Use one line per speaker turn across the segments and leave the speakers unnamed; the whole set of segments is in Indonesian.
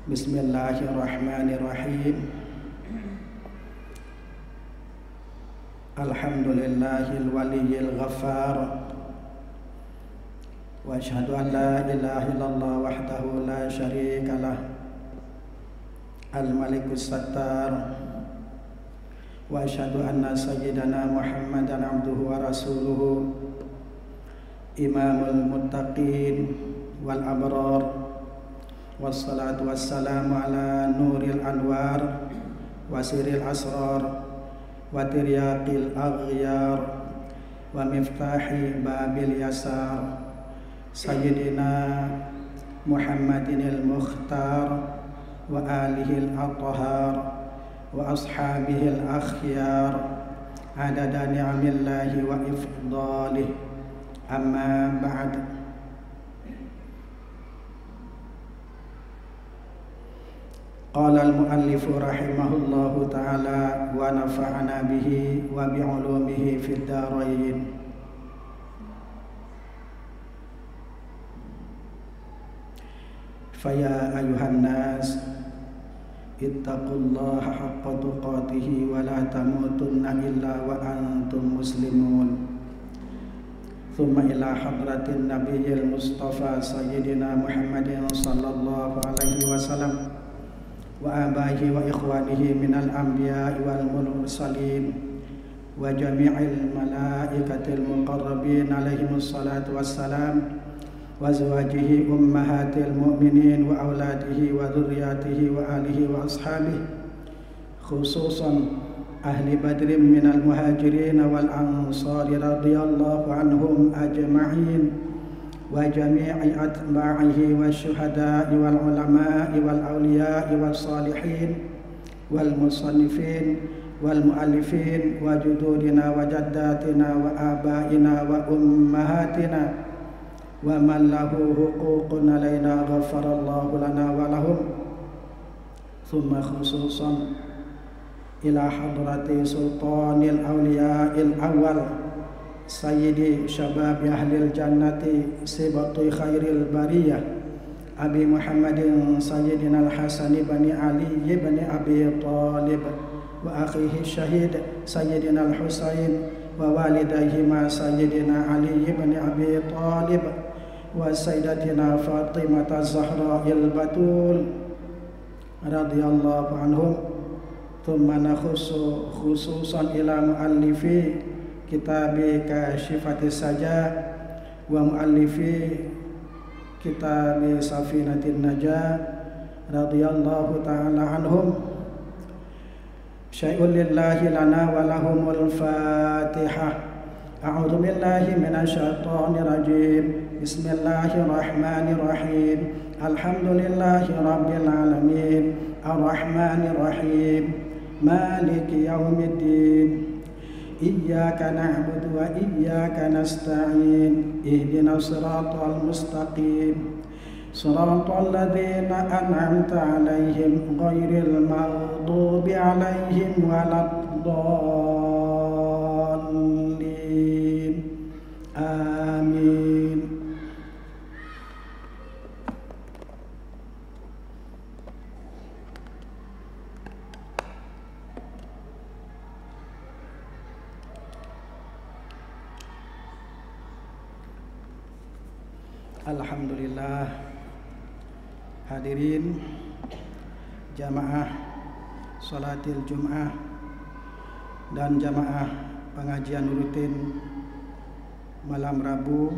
Bismillahirrahmanirrahim. Alhamdulillahil waliyil ghaffar. Wa asyhadu an la ilaha illallah wahdahu la syarikalah. Al-Malikus Sattar. Wa asyhadu anna sayyidana Muhammadan abduhu wa rasuluhu. Imamul muttaqin wal abrar. Wassalatu wassalamu ala nuril anwar wasiril asrar wa tiryaqil aghyar wa miftahi babil yasar sayyidina Muhammadinil mukhtar wa alihil athhar wa ashabihil akhyar adada ni'amillahi wa ifdalih. Amma ba'd. Qala al-muallif rahimahullahu ta'ala wa nafa'ana bihi wa bi'ulumihi fid dharain. Faya ayuhan nas ittaqullaha haqqa tuqatih wa la tamutunna illa wa antum muslimun. Thumma ila hadratin nabiyil mustafa sayyidina Muhammadin sallallahu alaihi wasallam wa abaihi wa ikhwanihi minal anbiya'i wal mursalin wa jami'il malaikatil muqarrabin alaihimus salatu wassalam wa azwajihi ummahatil mu'minin wa auladihi wa dhurriyyatihi wa alihi wa ashabihi khususan ahli badrin minal muhajirin wal ansari radhiyallahu anhum ajma'in wa jami'i atba'ihi wa syuhada'i wal ulama'i wal awliya'i wal salihin wal musannifin wal muallifin wa jududina wa jaddatina wa aba'ina wa ummahatina wa man lahu huququn alaina ghafarallahu lana wa lahum. Thumma khususan ila hadrati sultanil awliya'il awal Sayyidi syababi ahlil jannati sibati khairil bariyah Abi Muhammadin Sayyidina al-Hasan ibn Ali ibn Abi Talib wa akhihi syahid Sayyidina al-Husain wa walidayhima Sayyidina Ali ibn Abi Talib wa Sayyidatina Fatimah az-Zahra il-Batul radhiyallahu anhum. Thumma nakhussu khususan ila muallifi kitabi Kashifatis Saja wa muallifi kitabi Safinatin Najah radhiyallahu ta'ala anhum. Syai'un lillahi lana wa lahumul Fatihah. A'udzu billahi minasyaitonir rajim. Bismillahirrahmanirrahim. Alhamdulillahi rabbil alamin. Arrahmanir rahim. Maliki yaumiddin. Iyyaka na'budu wa iyyaka nasta'in. Ihdinas siratal mustaqim. Siratal ladzina an'amta 'alaihim ghairil maghdubi 'alaihim waladdallin. Amin. Alhamdulillah, hadirin jamaah salatil Jum'ah dan jamaah pengajian rutin malam Rabu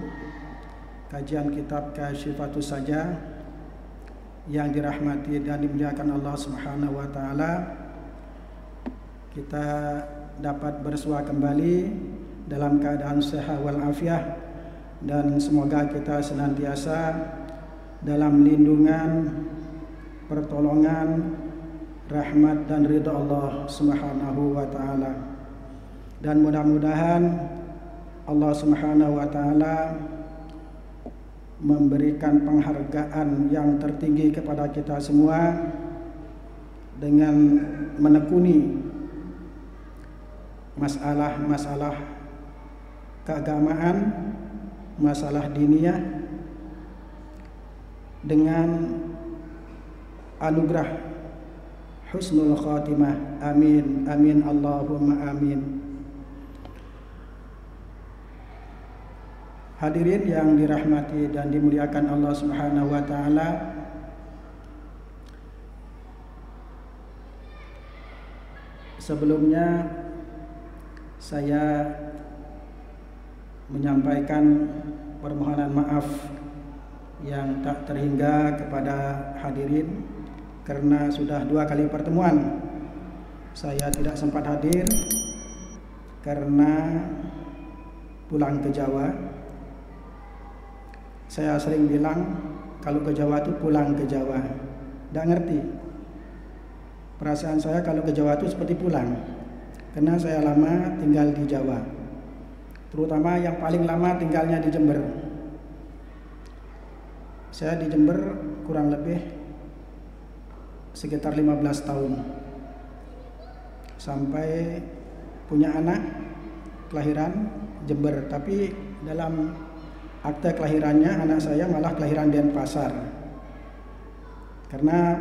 kajian kitab Kashifatus Saja yang dirahmati dan dimuliakan Allah Subhanahu wa taala. Kita dapat bersua kembali dalam keadaan sehat wal afiah dan semoga kita senantiasa dalam lindungan, pertolongan, rahmat dan ridha Allah Subhanahu wa taala. Dan mudah-mudahan Allah Subhanahu wa taala memberikan penghargaan yang tertinggi kepada kita semua dengan menekuni masalah-masalah keagamaan, masalah diniyah dengan anugerah husnul khatimah. Amin, amin, Allahumma amin. Hadirin yang dirahmati dan dimuliakan Allah Subhanahu wa taala, sebelumnya saya menyampaikan permohonan maaf yang tak terhingga kepada hadirin karena sudah 2 kali pertemuan saya tidak sempat hadir karena pulang ke Jawa. Saya sering bilang kalau ke Jawa itu pulang ke Jawa. Tidak ngerti. Perasaan saya kalau ke Jawa itu seperti pulang. Karena saya lama tinggal di Jawa. Terutama yang paling lama tinggalnya di Jember. Saya di Jember kurang lebih sekitar 15 tahun. Sampai punya anak kelahiran Jember. Tapi dalam akte kelahirannya anak saya malah kelahiran Denpasar. Karena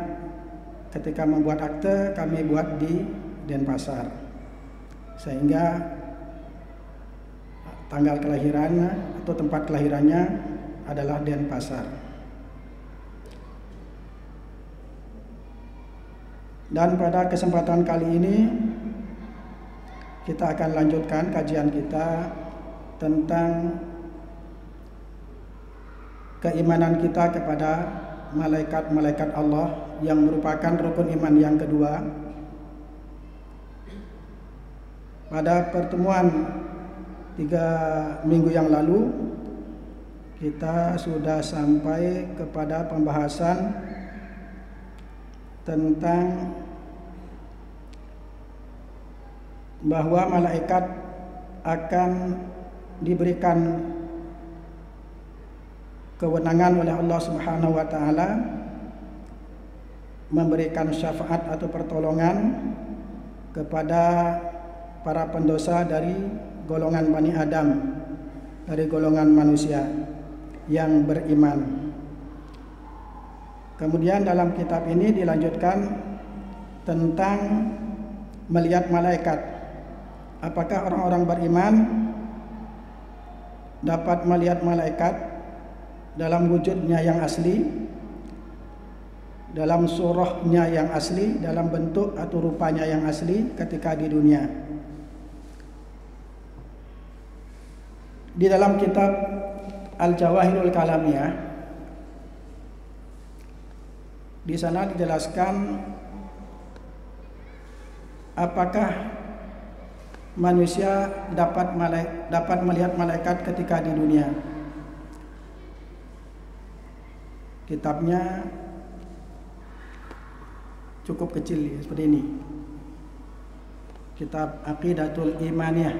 ketika membuat akte kami buat di Denpasar. Sehingga tanggal kelahirannya atau tempat kelahirannya adalah Denpasar. Dan pada kesempatan kali ini kita akan lanjutkan kajian kita tentang keimanan kita kepada malaikat-malaikat Allah yang merupakan rukun iman yang kedua. Pada pertemuan 3 minggu yang lalu kita sudah sampai kepada pembahasan tentang bahwa malaikat akan diberikan kewenangan oleh Allah Subhanahu wa taala memberikan syafaat atau pertolongan kepada para pendosa dari golongan Bani Adam, dari golongan manusia yang beriman. Kemudian dalam kitab ini dilanjutkan tentang melihat malaikat. Apakah orang-orang beriman dapat melihat malaikat dalam wujudnya yang asli, dalam surahnya yang asli, dalam bentuk atau rupanya yang asli ketika di dunia. Di dalam kitab Al-Jawahirul Kalamiyah, di sana dijelaskan apakah manusia dapat melihat malaikat ketika di dunia. Kitabnya cukup kecil seperti ini. Kitab Aqidatul Imaniyah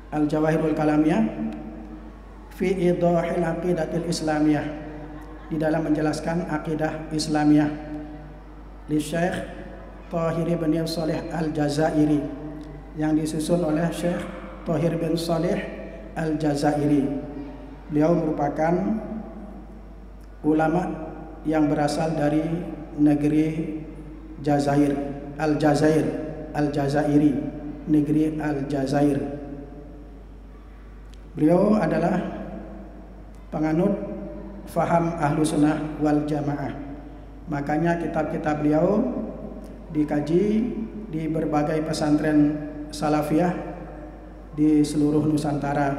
Al-Jawahirul Kalamiyah fi idahil aqidatil islamiyah, di dalam menjelaskan akidah Islamiyah li Syekh Thahir bin Shalih Al-Jazairi, yang disusun oleh Syekh Thahir bin Shalih Al-Jazairi. Beliau merupakan ulama yang berasal dari negeri Jazair, Al-Jazairi, negeri Al-Jazair. Beliau adalah penganut faham ahlu sunnah wal jamaah. Makanya kitab-kitab beliau dikaji di berbagai pesantren salafiyah di seluruh Nusantara,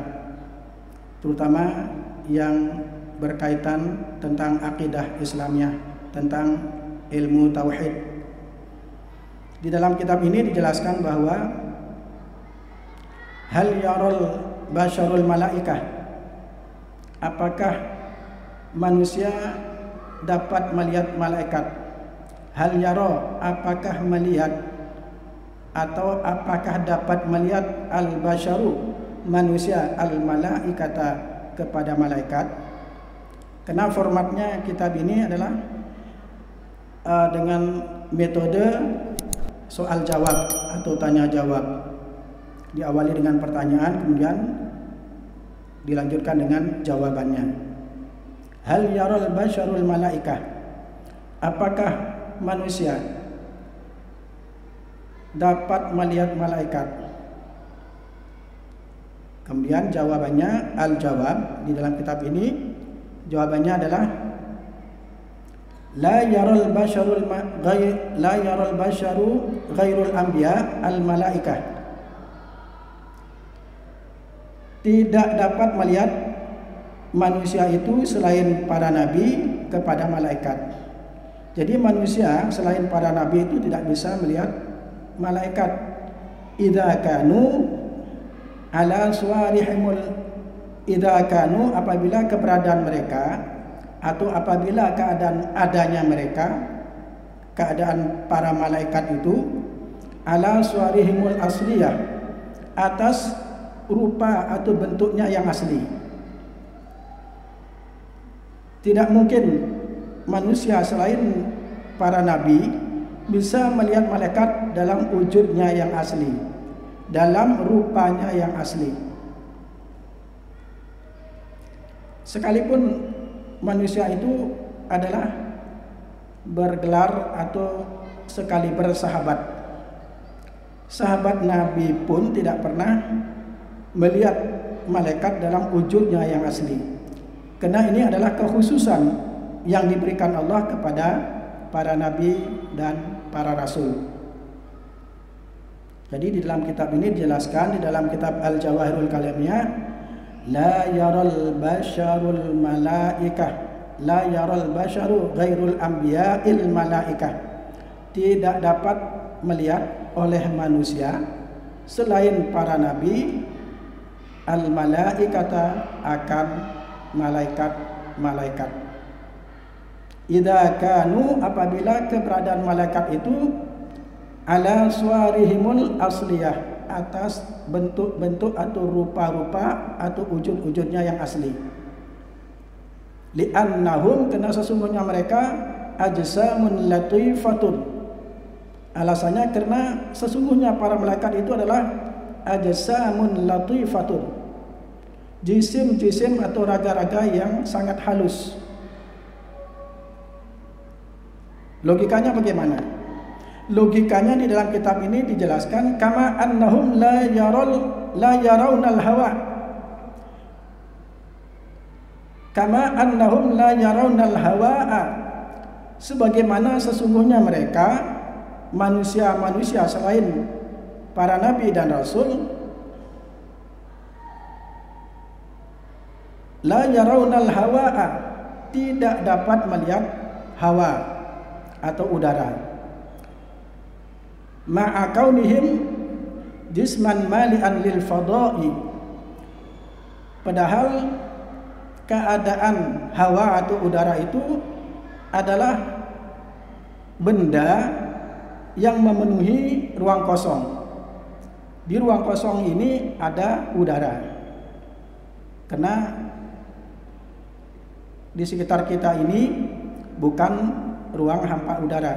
terutama yang berkaitan tentang akidah Islamiyah, tentang ilmu tauhid. Di dalam kitab ini dijelaskan bahwa hal yarul basyarul malaikah, apakah manusia dapat melihat malaikat? Hal yaro, apakah melihat atau apakah dapat melihat al-basyaru, manusia, al-malaikata, kepada malaikat? Karena formatnya kitab ini adalah dengan metode soal jawab atau tanya jawab. Diawali dengan pertanyaan, kemudian dilanjutkan dengan jawabannya. Hal yaral basyarul malaikah, apakah manusia dapat melihat malaikat? Kemudian jawabannya, al-jawab di dalam kitab ini, jawabannya adalah la yaral basharu ghairul anbiya al malaikah. Tidak dapat melihat manusia itu selain para nabi kepada malaikat. Jadi manusia selain para nabi itu tidak bisa melihat malaikat. Idza kanu ala suwarihimul, idza kanu apabila keberadaan mereka atau apabila keadaan adanya mereka, keadaan para malaikat itu ala suwarihimul asliyah, atas rupa atau bentuknya yang asli. Tidak mungkin manusia selain para nabi bisa melihat malaikat dalam wujudnya yang asli, dalam rupanya yang asli. Sekalipun manusia itu adalah bergelar atau sekali bersahabat, sahabat Nabi pun tidak pernah melihat malaikat dalam wujudnya yang asli. Karena ini adalah kekhususan yang diberikan Allah kepada para nabi dan para rasul. Jadi di dalam kitab ini dijelaskan, di dalam kitab Al-Jawahirul Kalimiyah, la yaral basharul malaikah, la yaral basharu ghairul anbiya'il malaikah. Tidak dapat melihat oleh manusia selain para nabi al-malaikata, akan malaikat-malaikat. Idza kanu apabila keberadaan malaikat itu ala suwarihimul asliyah, atas bentuk-bentuk atau rupa-rupa atau wujud-wujudnya yang asli. Li'annahum, karena sesungguhnya mereka ajsamun latifatun. Alasannya karena sesungguhnya para malaikat itu adalah ajsamun latifatun, jisim-jisim atau raga-raga yang sangat halus. Logikanya bagaimana? Logikanya di dalam kitab ini dijelaskan, kama annahum la yarawnal hawa, kama annahum la yarawnal hawa'a, sebagaimana sesungguhnya mereka manusia-manusia selain para nabi dan rasul la yarawnal hawa'a, tidak dapat melihat hawa atau udara. Ma'a kaunihim jisman mali'an lil fada'i, padahal keadaan hawa atau udara itu adalah benda yang memenuhi ruang kosong. Di ruang kosong ini ada udara. Karena di sekitar kita ini bukan ruang hampa udara.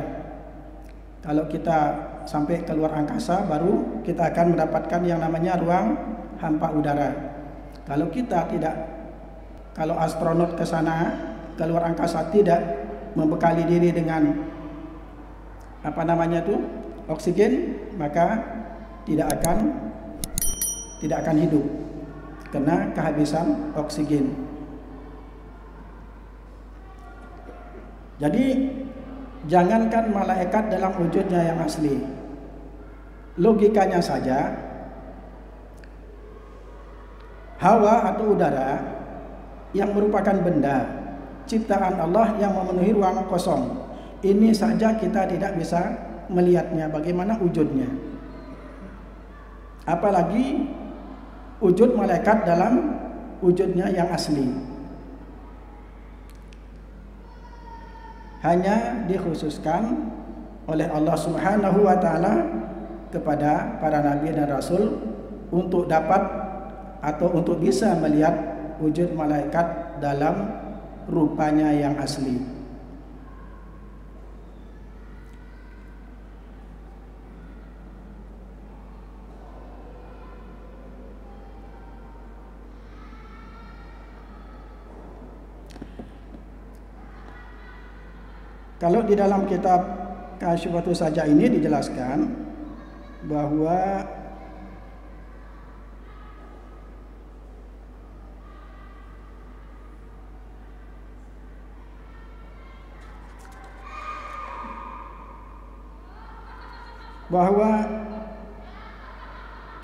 Kalau kita sampai keluar angkasa, baru kita akan mendapatkan yang namanya ruang hampa udara. Kalau astronot ke sana, keluar angkasa, tidak membekali diri dengan oksigen, maka tidak akan hidup karena kehabisan oksigen. Jadi jangankan malaikat dalam wujudnya yang asli, logikanya saja hawa atau udara yang merupakan benda ciptaan Allah yang memenuhi ruang kosong, ini saja kita tidak bisa melihatnya, bagaimana wujudnya, apalagi wujud malaikat dalam wujudnya yang asli. Hanya dikhususkan oleh Allah Subhanahu wa Ta'ala kepada para nabi dan rasul untuk dapat atau untuk bisa melihat wujud malaikat dalam rupanya yang asli. Kalau di dalam kitab Kasyifatus Saja ini dijelaskan bahwa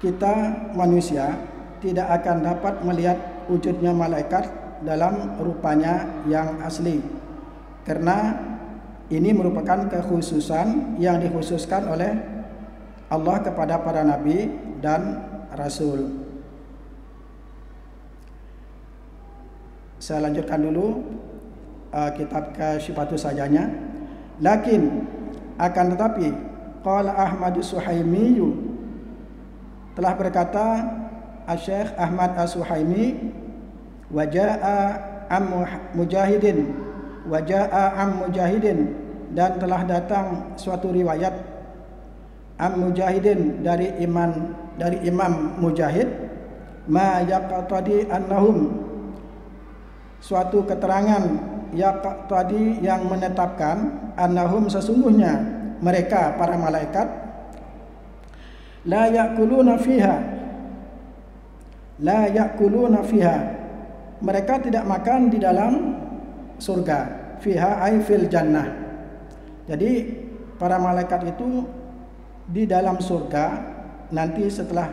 kita manusia tidak akan dapat melihat wujudnya malaikat dalam rupanya yang asli, karena ini merupakan kekhususan yang dikhususkan oleh Allah kepada para nabi dan rasul. Saya lanjutkan dulu kitab Kasyifatus Sajanya. Lakin akan tetapi qala Ahmad As-Suhaimi, telah berkata Syekh Ahmad As-Suhaimi, waja'a Mujahidin, dan telah datang suatu riwayat Mujahidin dari Imam Mujahid, ma yaqtadi annahum, suatu keterangan yaqtadi yang menetapkan, annahum sesungguhnya mereka para malaikat, la ya'kuluna fiha, mereka tidak makan di dalam surga, fiha ay fil jannah. Jadi para malaikat itu di dalam surga, nanti setelah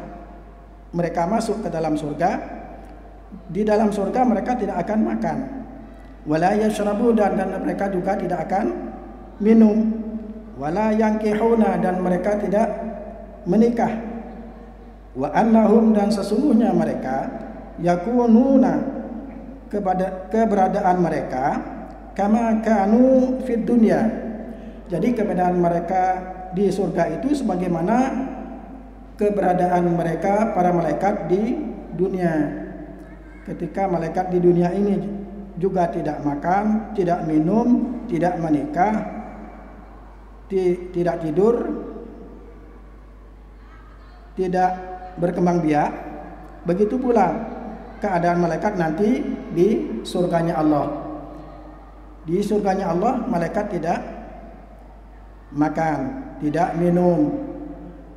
mereka masuk ke dalam surga, di dalam surga mereka tidak akan makan, wala yashrabu, dan mereka juga tidak akan minum, wala yankihuna, dan mereka tidak menikah, wa annahum, dan sesungguhnya mereka yakununa, keberadaan mereka, kama kanu fid dunya, jadi keberadaan mereka di surga itu sebagaimana keberadaan mereka para malaikat di dunia. Ketika malaikat di dunia ini juga tidak makan, tidak minum, tidak menikah, tidak tidur, tidak berkembang biak, begitu pula keadaan malaikat nanti di surganya Allah. Di surganya Allah malaikat tidak makan, tidak minum,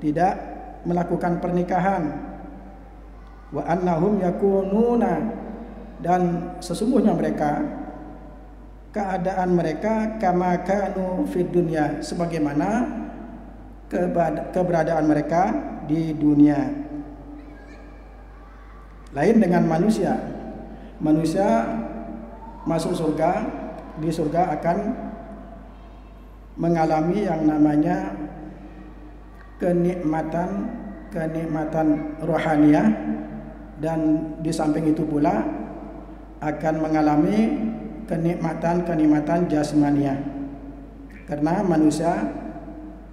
tidak melakukan pernikahan. Wa annahum yakununa, dan sesungguhnya mereka keadaan mereka kama kanu fid dunya, sebagaimana keberadaan mereka di dunia. Lain dengan manusia. Manusia masuk surga, di surga akan mengalami yang namanya kenikmatan rohaniah, dan di samping itu pula akan mengalami kenikmatan jasmaniah, karena manusia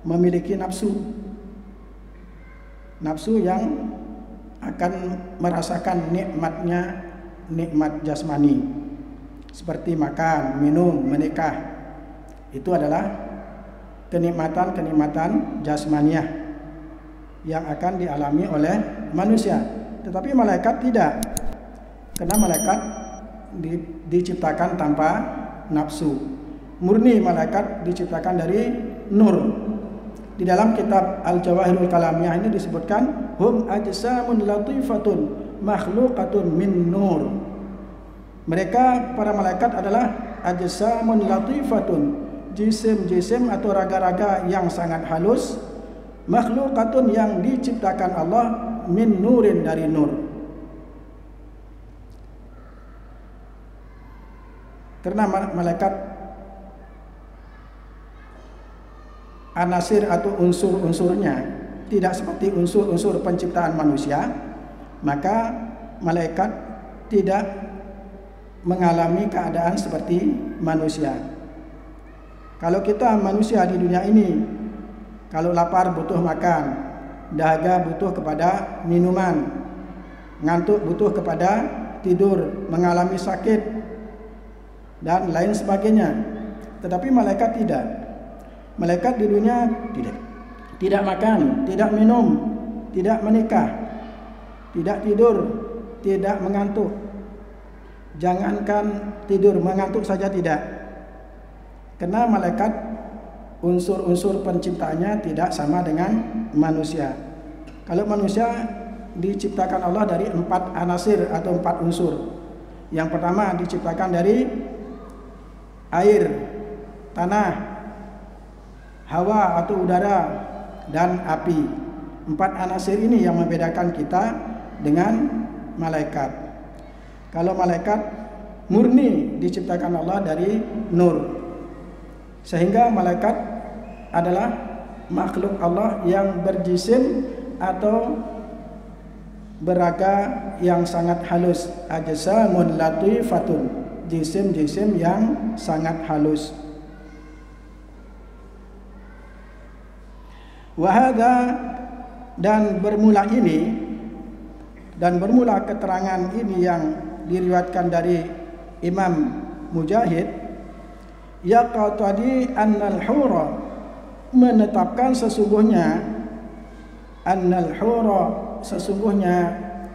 memiliki nafsu yang akan merasakan nikmat jasmani, seperti makan, minum, menikah. Itu adalah kenikmatan jasmaniah yang akan dialami oleh manusia. Tetapi malaikat tidak, karena malaikat diciptakan tanpa nafsu. Murni malaikat diciptakan dari nur. Di dalam kitab Al-Jawahirul Kalamiyah ini disebutkan hum ajsamun latifatun makhluqatun min nur. Mereka para malaikat adalah ajsamun latifatun, jisim atau raga-raga yang sangat halus, makhluqatun yang diciptakan Allah, min nurin, dari nur. Karena malaikat anasir atau unsur-unsurnya tidak seperti unsur-unsur penciptaan manusia, maka malaikat tidak mengalami keadaan seperti manusia. Kalau kita manusia di dunia ini, kalau lapar butuh makan, dahaga butuh kepada minuman, ngantuk butuh kepada tidur, mengalami sakit, dan lain sebagainya. Tetapi malaikat tidak. Malaikat di dunia tidak makan, tidak minum, tidak menikah, tidak tidur, tidak mengantuk. Jangankan tidur, mengantuk saja tidak. Karena malaikat unsur-unsur penciptanya tidak sama dengan manusia. Kalau manusia diciptakan Allah dari 4 anasir atau 4 unsur. Yang pertama diciptakan dari air, tanah, hawa atau udara, dan api. 4 anasir ini yang membedakan kita dengan malaikat. Kalau malaikat murni diciptakan Allah dari nur. Sehingga malaikat adalah makhluk Allah yang berjisim atau beraga yang sangat halus. Ajsamun latifatun, jisim-jisim yang sangat halus. Wahada, dan bermula keterangan ini yang diriwayatkan dari Imam Mujahid, yaqtadi annal hura, menetapkan sesungguhnya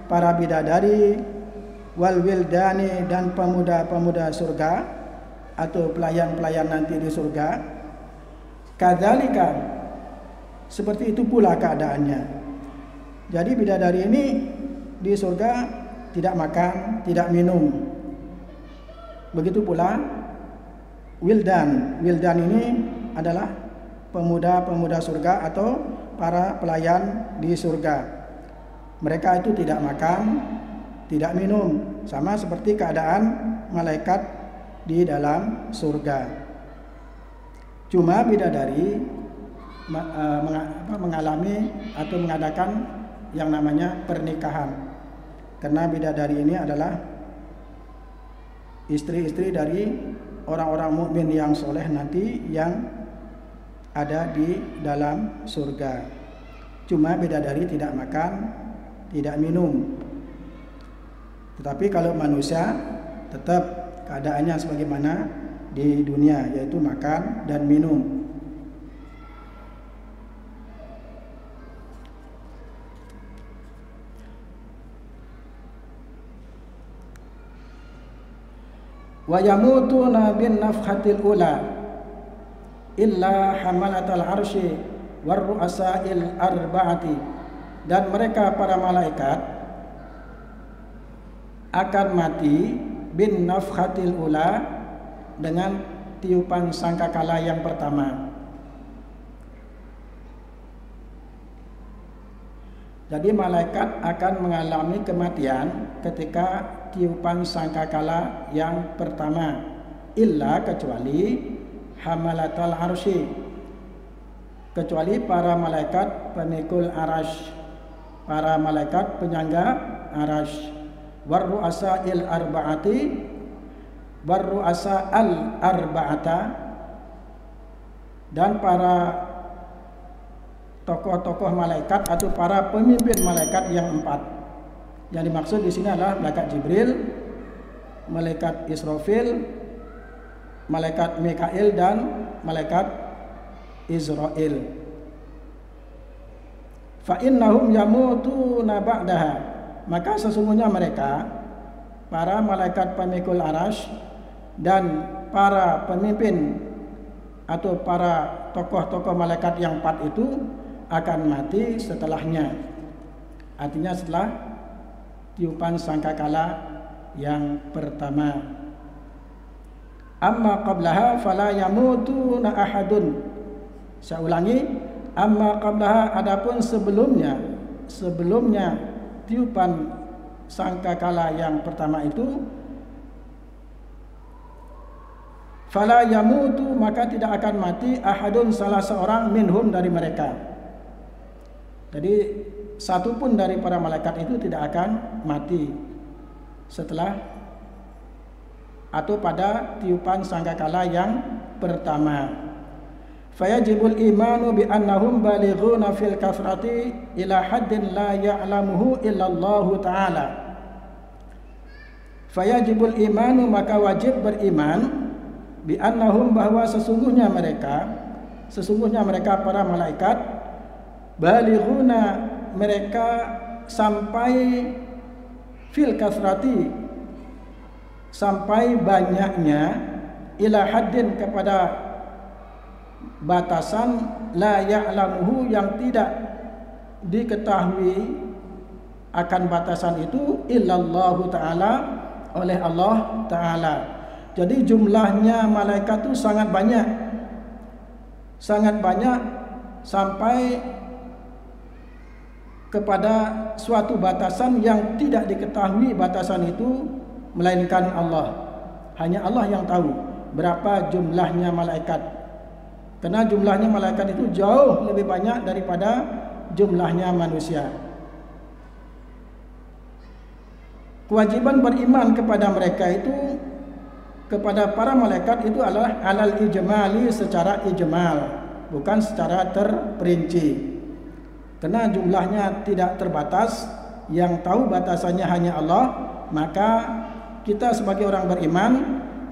para bidadari, wal wildani, dan pemuda-pemuda surga atau pelayan-pelayan nanti di surga, kadzalika, seperti itu pula keadaannya. Jadi bidadari ini di surga tidak makan, tidak minum. Begitu pula wildan ini adalah pemuda-pemuda surga atau para pelayan di surga. Mereka itu tidak makan, tidak minum, sama seperti keadaan malaikat di dalam surga. Cuma bidadari mengalami atau mengadakan yang namanya pernikahan. Karena bidadari ini adalah istri-istri dari orang-orang mukmin yang soleh nanti yang ada di dalam surga. Cuma bidadari tidak makan, tidak minum. Tetapi kalau manusia tetap keadaannya sebagaimana di dunia, yaitu makan dan minum. Wa yamutuna bin nafhatil ula illa hamalatal arsy war ru'asail arba'ati, dan mereka para malaikat akan mati bin nafhatil ula, dengan tiupan sangkakala yang pertama. Jadi malaikat akan mengalami kematian ketika tiupan sangkakala yang pertama, illa, kecuali hamalatal arsy, kecuali para malaikat pemikul arasy, para malaikat penyangga arasy, war ru'asail arba'ati, war ru'asa'al arba'ata, dan para tokoh-tokoh malaikat atau para pemimpin malaikat yang 4. Yang dimaksud di sini adalah malaikat Jibril, malaikat Israfil, malaikat Mikail, dan malaikat Israel. Fa innahum yamutuna ba'daha, maka sesungguhnya mereka, para malaikat pemikul arasy dan para pemimpin atau para tokoh-tokoh malaikat yang 4 itu akan mati setelahnya. Artinya setelah tiupan sangkakala yang pertama. Amma qablaha fala yamutuna ahadun. Saya ulangi, amma qablaha, adapun sebelumnya tiupan sangkakala yang pertama itu, fala yamutu, maka tidak akan mati ahadun, salah seorang, minhum, dari mereka. Jadi satu pun dari para malaikat itu tidak akan mati setelah atau pada tiupan sangkakala yang pertama. Fayajibul imanu bi annahum balighuna fil kafrati ila haddin la ya'lamuhu illallah ta'ala. Fayajibul imanu, maka wajib beriman, bi annahum, bahwa sesungguhnya mereka para malaikat, balighuna, mereka sampai fil kasrati, sampai banyaknya, ila haddin, kepada batasan la ya'lamuhu yang tidak diketahui akan batasan itu illallahu ta'ala oleh Allah ta'ala. Jadi jumlahnya malaikat itu sangat banyak sampai kepada suatu batasan yang tidak diketahui batasan itu melainkan Allah. Hanya Allah yang tahu berapa jumlahnya malaikat. Karena jumlahnya malaikat itu jauh lebih banyak daripada jumlahnya manusia. Kewajiban beriman kepada mereka itu, kepada para malaikat itu adalah alal ijmali, secara ijmal, bukan secara terperinci. Karena jumlahnya tidak terbatas, yang tahu batasannya hanya Allah, maka kita sebagai orang beriman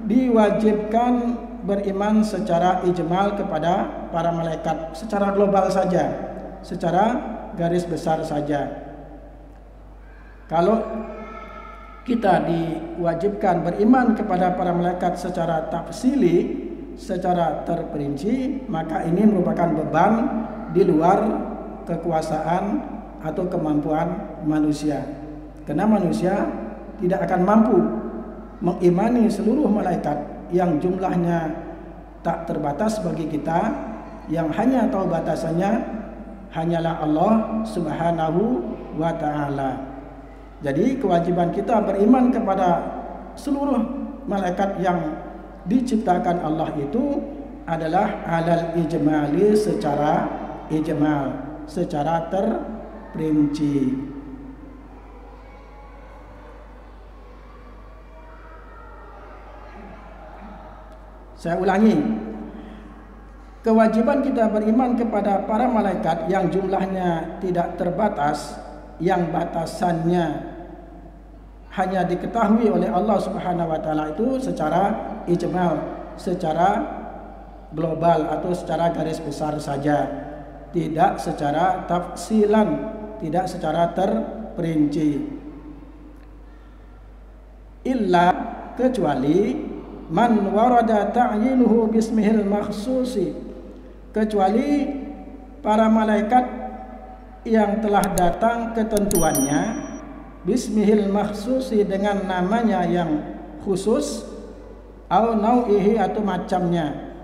diwajibkan beriman secara ijmal kepada para malaikat, secara global saja, secara garis besar saja. Kalau kita diwajibkan beriman kepada para malaikat secara tafsili, secara terperinci, maka ini merupakan beban di luar kekuasaan atau kemampuan manusia. Karena manusia tidak akan mampu mengimani seluruh malaikat yang jumlahnya tak terbatas bagi kita, yang hanya tahu batasannya hanyalah Allah Subhanahu wa ta'ala. Jadi kewajiban kita beriman kepada seluruh malaikat yang diciptakan Allah itu adalah alal ijmali, secara ijmal, secara terperinci. Saya ulangi, kewajiban kita beriman kepada para malaikat yang jumlahnya tidak terbatas, yang batasannya hanya diketahui oleh Allah Subhanahu wa taala itu secara ijmal, secara global atau secara garis besar saja, tidak secara tafsilan, tidak secara terperinci. Illa, kecuali man warada ta'yinuhu bismihil makhsusi, kecuali para malaikat yang telah datang ketentuannya bismihil makhsusi, dengan namanya yang khusus, au nau'ihi, atau macamnya,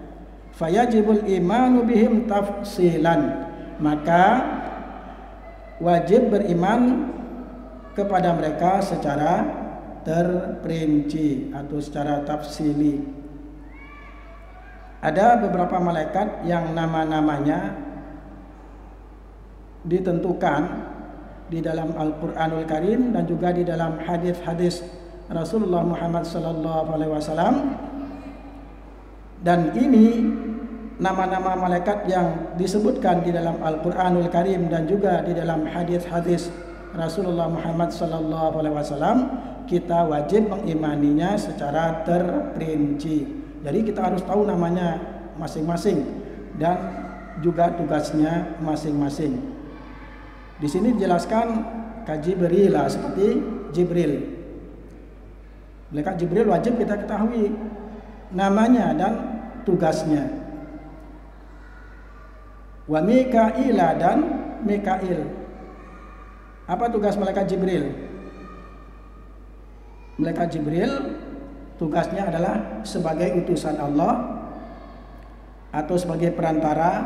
fayajibul imanu bihim tafsilan, maka wajib beriman kepada mereka secara terperinci atau secara tafsili. Ada beberapa malaikat yang nama-namanya ditentukan di dalam Al-Qur'anul Karim dan juga di dalam hadis-hadis Rasulullah Muhammad SAW. Dan ini nama-nama malaikat yang disebutkan di dalam Al-Qur'anul Karim dan juga di dalam hadis-hadis Rasulullah Muhammad SAW, kita wajib mengimaninya secara terperinci. Jadi kita harus tahu namanya masing-masing dan juga tugasnya masing-masing. Di sini dijelaskan Jibril, seperti Jibril. Malaikat Jibril wajib kita ketahui namanya dan tugasnya. Wa Mikaila, dan Mikail. Apa tugas malaikat Jibril? Malaikat Jibril tugasnya adalah sebagai utusan Allah atau sebagai perantara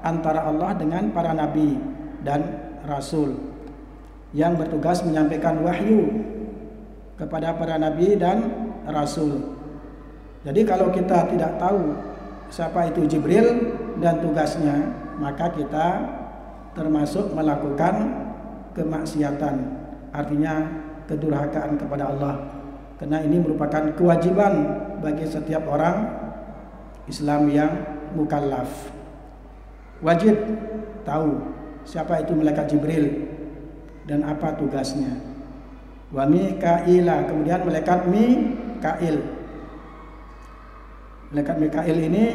antara Allah dengan para nabi dan rasul, yang bertugas menyampaikan wahyu kepada para nabi dan rasul. Jadi kalau kita tidak tahu siapa itu Jibril dan tugasnya, maka kita termasuk melakukan kemaksiatan, artinya kedurhakaan kepada Allah. Karena ini merupakan kewajiban bagi setiap orang Islam yang mukallaf. Wajib tahu siapa itu malaikat Jibril dan apa tugasnya. Wa Mikaila, kemudian malaikat Mikail. Malaikat Mikail ini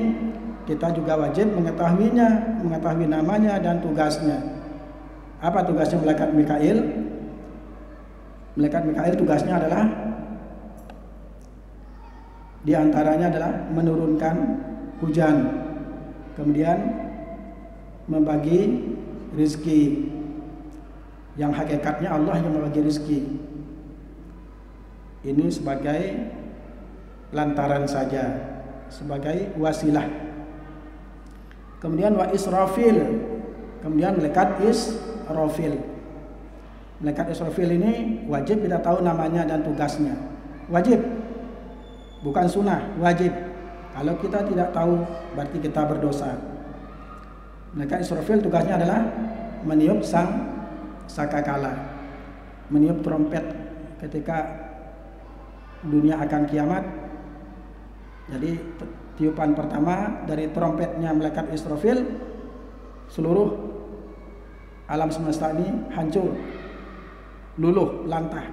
kita juga wajib mengetahuinya, mengetahui namanya dan tugasnya. Apa tugasnya malaikat Mikail? Malaikat Mikail tugasnya adalah, di antaranya adalah menurunkan hujan. kemudian membagi rizki, yang hakikatnya Allah yang membagi rizki. Ini sebagai lantaran saja, sebagai wasilah. Kemudian wa Israfil, kemudian malaikat Israfil. Malaikat Israfil ini wajib kita tahu namanya dan tugasnya. Wajib, bukan sunnah, wajib. Kalau kita tidak tahu berarti kita berdosa. Malaikat Israfil tugasnya adalah meniup sangkakala, meniup trompet ketika dunia akan kiamat. Jadi tiupan pertama dari trompetnya malaikat Israfil, seluruh alam semesta ini hancur, luluh lantah.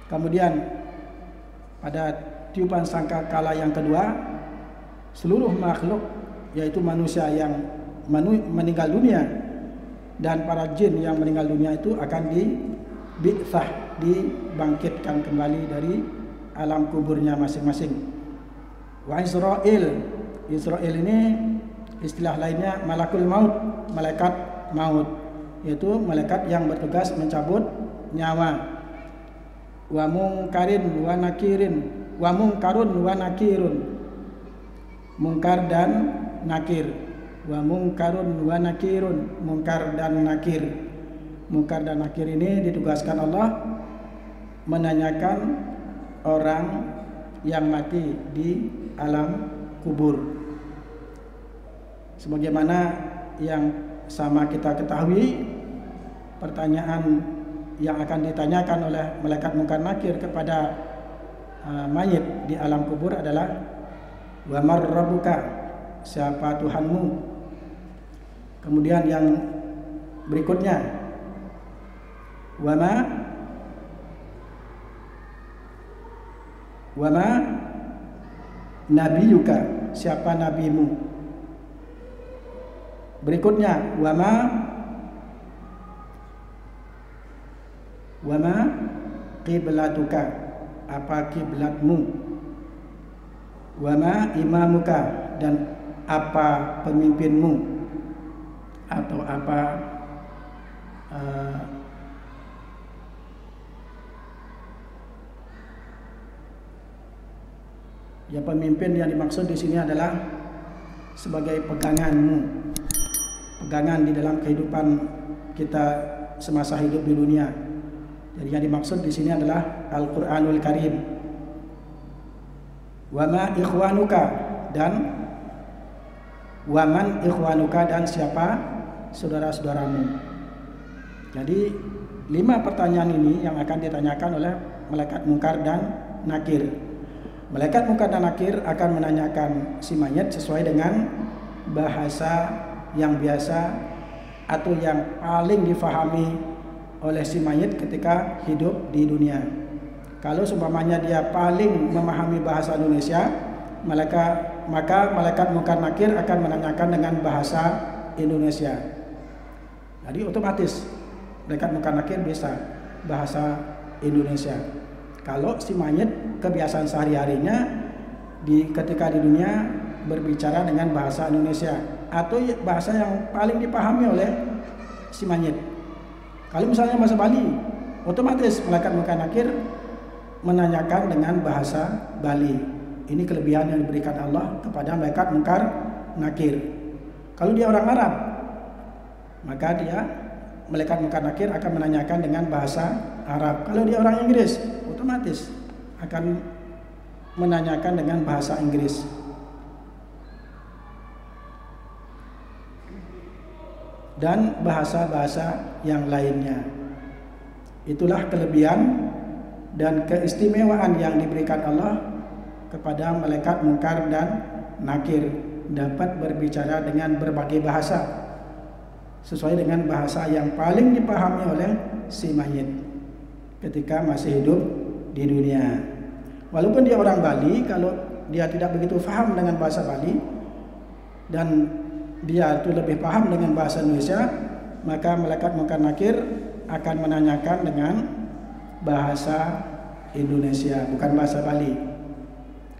Kemudian pada tiupan sangkakala yang kedua, seluruh makhluk yaitu manusia yang meninggal dunia dan para jin yang meninggal dunia itu akan dibangkitkan kembali dari alam kuburnya masing-masing. Wa Israil, Israil ini istilah lainnya malakul maut, malaikat maut, yaitu malaikat yang bertugas mencabut nyawa. Wa mungkarin wa nakirin, wa mungkarun wa nakirun, mungkar dan nakir. Wa mungkarun wa nakirun, mungkar dan nakir. Mungkar dan nakir ini ditugaskan Allah menanyakan orang yang mati di alam kubur. Sebagaimana yang sama kita ketahui, pertanyaan yang akan ditanyakan oleh malaikat mungkar nakir kepada mayit di alam kubur adalah wa mar rabbuka, siapa Tuhanmu. Kemudian yang berikutnya wa ma nabiyuka, siapa nabimu. Berikutnya wa ma qiblatuka, apa kiblatmu. Wa ma imamuka, dan apa pemimpinmu, atau apa ya, pemimpin yang dimaksud di sini adalah sebagai peganganmu, pegangan di dalam kehidupan kita semasa hidup di dunia. Jadi yang dimaksud di sini adalah Al-Qur'anul Karim. Wa ma ikhwanuka, dan wa man ikhwanuka, dan siapa saudara-saudaramu. Jadi 5 pertanyaan ini yang akan ditanyakan oleh malaikat mungkar dan nakir. Malaikat mungkar dan nakir akan menanyakan si mayit sesuai dengan bahasa yang biasa atau yang paling difahami oleh si mayit ketika hidup di dunia. Kalau seumpamanya dia paling memahami bahasa Indonesia, maka malaikat mungkar nakir akan menanyakan dengan bahasa Indonesia. Jadi otomatis malaikat mungkar nakir bisa bahasa Indonesia. Kalau si mayit kebiasaan sehari-harinya ketika di dunia berbicara dengan bahasa Indonesia atau bahasa yang paling dipahami oleh si mayit. Kalau misalnya bahasa Bali, otomatis malaikat mungkar nakir menanyakan dengan bahasa Bali. Ini kelebihan yang diberikan Allah kepada malaikat mungkar nakir. Kalau dia orang Arab, maka malaikat mungkar nakir akan menanyakan dengan bahasa Arab. Kalau dia orang Inggris, otomatis akan menanyakan dengan bahasa Inggris. Dan bahasa-bahasa yang lainnya. Itulah kelebihan dan keistimewaan yang diberikan Allah kepada malaikat mungkar dan nakir, dapat berbicara dengan berbagai bahasa sesuai dengan bahasa yang paling dipahami oleh si mayit ketika masih hidup di dunia. Walaupun dia orang Bali, kalau dia tidak begitu paham dengan bahasa Bali dan dia itu lebih paham dengan bahasa Indonesia, maka malaikat mungkar nakir akan menanyakan dengan bahasa Indonesia, bukan bahasa Bali.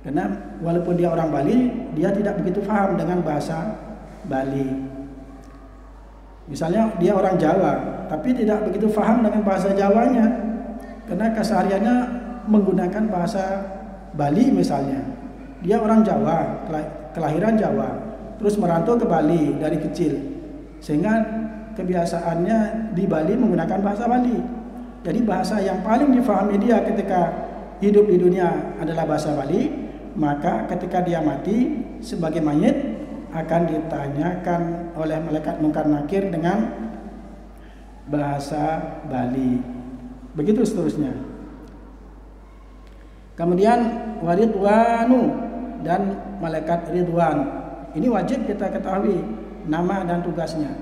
Karena walaupun dia orang Bali, dia tidak begitu paham dengan bahasa Bali. Misalnya dia orang Jawa, tapi tidak begitu paham dengan bahasa Jawanya, karena kesehariannya menggunakan bahasa Bali misalnya. Dia orang Jawa, kelahiran Jawa, terus merantau ke Bali dari kecil, sehingga kebiasaannya di Bali menggunakan bahasa Bali. Jadi bahasa yang paling difahami dia ketika hidup di dunia adalah bahasa Bali, maka ketika dia mati sebagai mayit akan ditanyakan oleh malaikat Munkar Nakir dengan bahasa Bali. Begitu seterusnya. Kemudian waridwanu, dan malaikat Ridwan. Ini wajib kita ketahui nama dan tugasnya.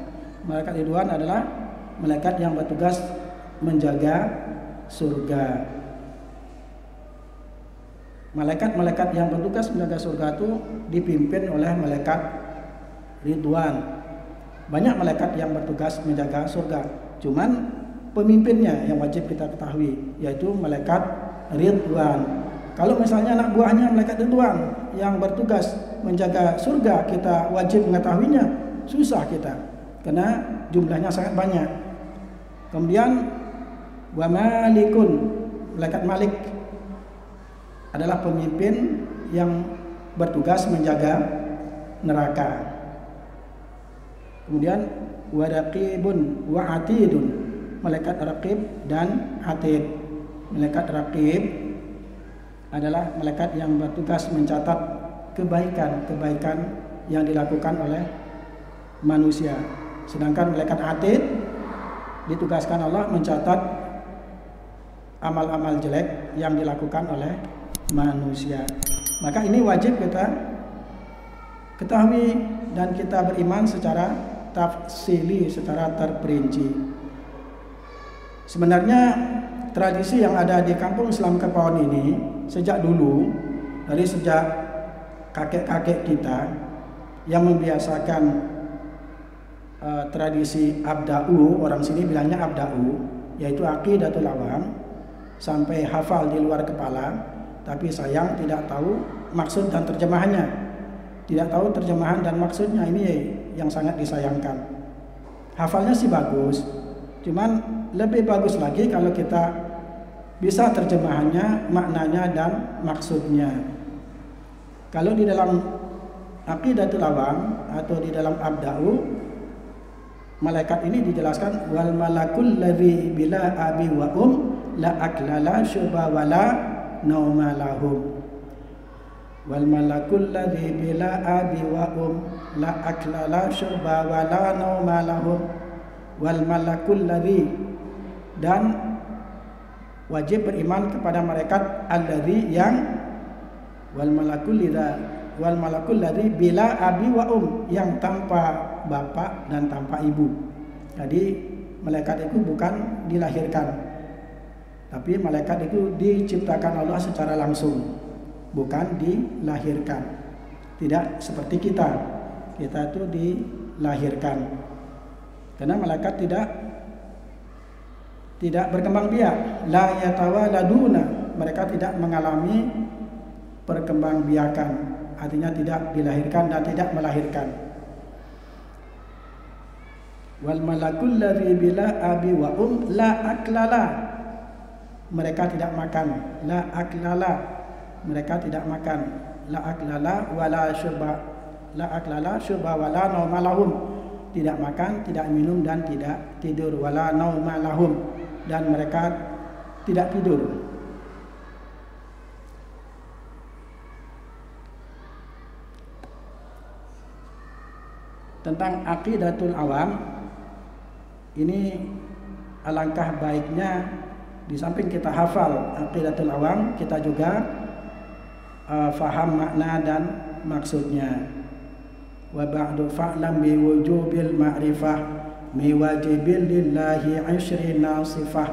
Malaikat Ridwan adalah malaikat yang bertugas menjaga surga. Malaikat-malaikat yang bertugas menjaga surga itu dipimpin oleh malaikat Ridwan. Banyak malaikat yang bertugas menjaga surga, cuman pemimpinnya yang wajib kita ketahui, yaitu malaikat Ridwan. Kalau misalnya anak buahnya malaikat Ridwan yang bertugas menjaga surga, kita wajib mengetahuinya, susah kita, karena jumlahnya sangat banyak. Kemudian wa malikun, malaikat Malik adalah pemimpin yang bertugas menjaga neraka. Kemudian wa raqibun wa atidun, malaikat raqib dan atid. Malaikat raqib adalah malaikat yang bertugas mencatat kebaikan-kebaikan yang dilakukan oleh manusia. Sedangkan malaikat atid ditugaskan Allah mencatat amal-amal jelek yang dilakukan oleh manusia. Maka ini wajib kita ketahui dan kita beriman secara tafsili, secara terperinci. Sebenarnya tradisi yang ada di kampung Islam Kepawon ini sejak dulu, dari sejak kakek-kakek kita yang membiasakan tradisi abda'u, orang sini bilangnya abda'u, yaitu aqidatul awam, sampai hafal di luar kepala, tapi sayang tidak tahu maksud dan terjemahannya. Tidak tahu terjemahan dan maksudnya, ini yang sangat disayangkan. Hafalnya sih bagus, cuman lebih bagus lagi kalau kita bisa terjemahannya, maknanya dan maksudnya. Kalau di dalam aqidatul awam atau di dalam abda'u, malaikat ini dijelaskan wal malakul ladzi bila abi wa la aklala syuba wala nauma lahum. Wal malakul ladzi bila abi wa la aklala syuba wala nauma lahum. Wal malakul ladzi, dan wajib beriman kepada malaikat alladzi yang wal malakul ladzi bila abi wa yang tanpa bapak dan tanpa ibu. Jadi malaikat itu bukan dilahirkan, tapi malaikat itu diciptakan Allah secara langsung, bukan dilahirkan. Tidak seperti kita itu dilahirkan. Karena malaikat tidak berkembang biak, la yatawaladuna, mereka tidak mengalami perkembangbiakan, artinya tidak dilahirkan dan tidak melahirkan. Wal malakul ladzi bila abi wa la aklala, mereka tidak makan, la aklala, mereka tidak makan, la aklala wala syurba, la aklala syurba wala nauma lahum, tidak makan, tidak minum dan tidak tidur, wala nauma lahum, dan mereka tidak tidur. Tentang aqidatul awam ini, alangkah baiknya di samping kita hafal aqidatul awam, kita juga faham makna dan maksudnya. Wa ba'du fa'lam bi wujubil ma'rifah mi wajibil lillahi 'ashrina sifah.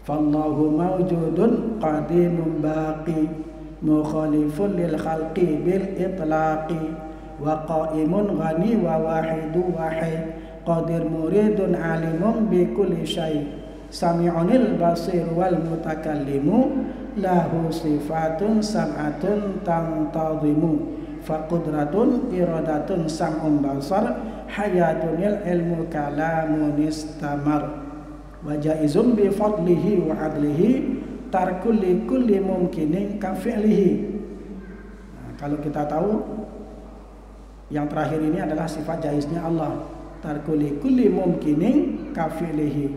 Fallahu mawjudun qadimun baqi mukhalifun lil khalqi bil itlaqi wa qa'imun ghani wa wahidu wahid qadir muridun alimun bi kulli syai Sami'unil basir wal mutakallimu lahu sifatun sab'atun tantadhimu faqudratun iradatun sam'un basar hayatunil ilmu kalamun istamar wa jaizun bi fadlihi wa adlihi tarkul li kulli mumkinin ka fi'lihi. Nah, kalau kita tahu yang terakhir ini adalah sifat jaiznya Allah, tarkul li kulli mumkinin ka fi'lihi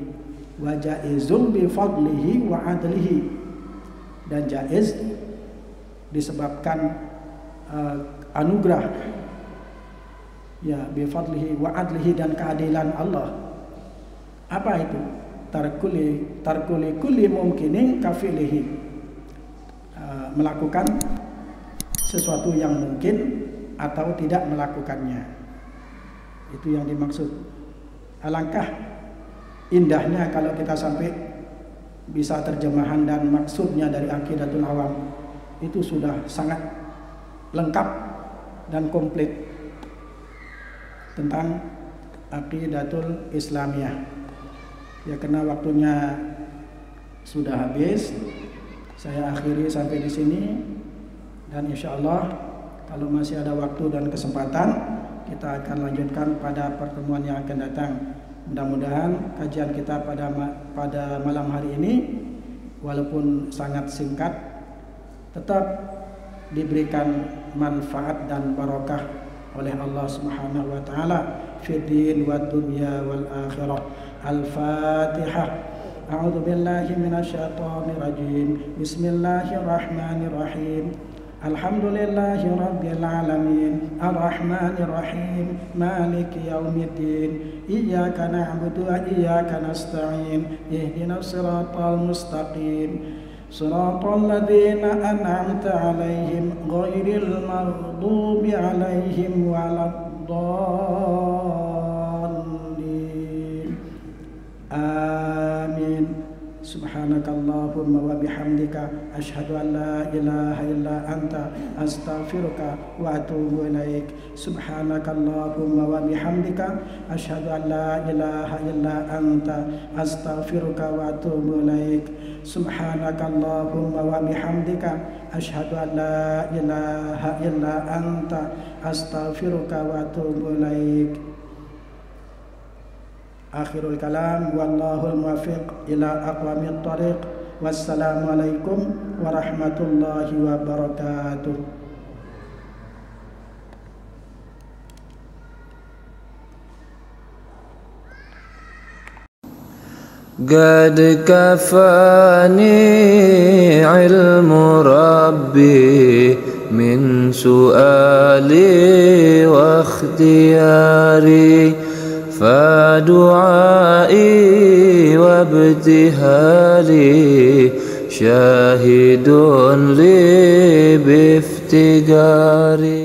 wa jaizun bi fadlihi wa adlihi. Dan jaiz disebabkan anugerah, ya, bi fadlihi wa adlihi, dan keadilan Allah. Apa itu? Tarkuli kulli mumkinin kafilihi, melakukan sesuatu yang mungkin atau tidak melakukannya. Itu yang dimaksud. Alangkah indahnya kalau kita sampai bisa terjemahan dan maksudnya dari Aqidatul Awam. Itu sudah sangat lengkap dan komplit tentang Aqidatul Islamiyah. Ya, karena waktunya sudah habis, saya akhiri sampai di sini. Dan insya Allah kalau masih ada waktu dan kesempatan, kita akan lanjutkan pada pertemuan yang akan datang. Mudah-mudahan kajian kita pada malam hari ini, walaupun sangat singkat, tetap diberikan manfaat dan barokah oleh Allah Subhanahu wa taala fid din wad dunya wal akhirah. Al-Fatihah. A'udzu billahi minasyaitonir rajim. Bismillahirrahmanirrahim. Alhamdulillahi rabbil alamin. Arrahmanir rahim. Maliki yaumiddin. Iyyaka na'budu wa iyyaka nasta'in. Ihdinas siratal mustaqim. Siratal ladzina an'amta 'alaihim ghairil maghdubi 'alaihim waladdallin. Amin. Subhanakallahumma wa bihamdika asyhadu an la ilaha illa anta astaghfiruka wa atubu ilaik. Subhanakallahumma wa bihamdika asyhadu an la ilaha illa anta astaghfiruka wa atubu ilaik. Subhanakallahumma wa bihamdika asyhadu an la ilaha illa anta astaghfiruka wa atubu ilaik. Akhirul kalam, wallahul muwaffiq ila aqwamit thariq. Wassalamualaikum warahmatullahi wabarakatuh.
Qad kafani ilmu rabbi min su'ali wa ikhtiyari فدعائي وابتهالي شاهد لي بافتقاري.